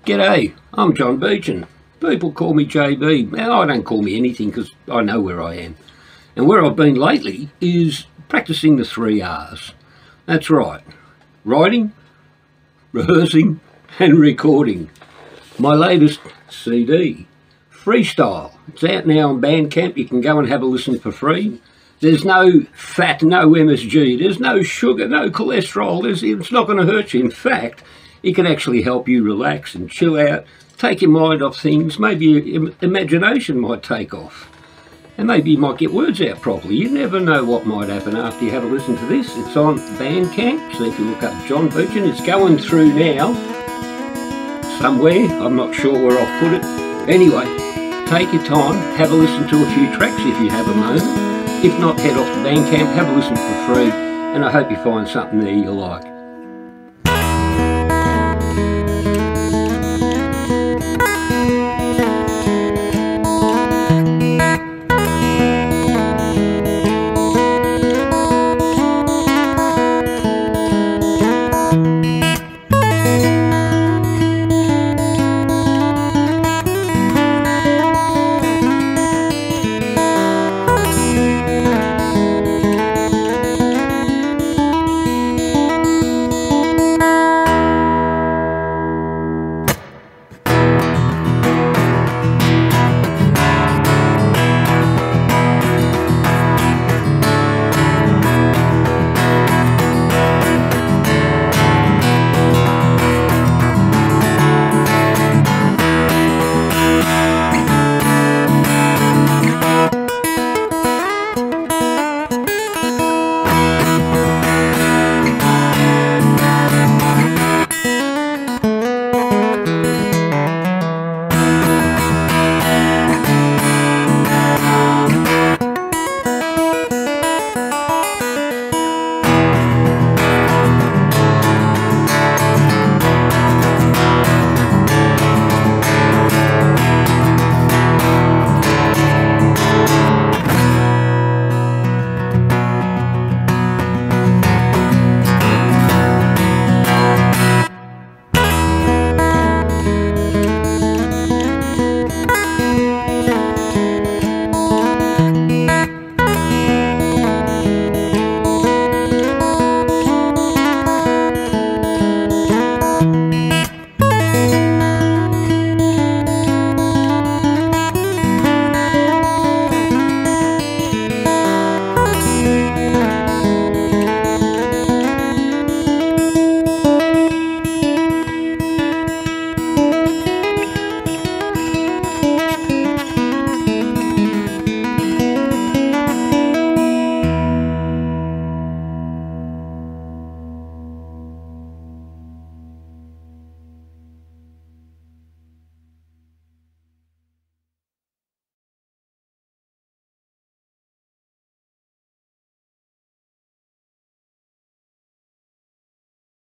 G'day, I'm John Beechin. People call me JB. Now, I don't call me anything because I know where I am. And where I've been lately is practicing the 3 R's. That's right, writing, rehearsing and recording. My latest CD, Freestyle. It's out now on Bandcamp. You can go and have a listen for free. There's no fat, no MSG, there's no sugar, no cholesterol. It's not going to hurt you. In fact, it can actually help you relax and chill out, take your mind off things. Maybe your imagination might take off. And maybe you might get words out properly. You never know what might happen after you have a listen to this. It's on Bandcamp, so if you look up John Beechin, it's going through now somewhere. I'm not sure where I'll put it. Anyway, take your time, have a listen to a few tracks if you have a moment. If not, head off to Bandcamp, have a listen for free, and I hope you find something there you like.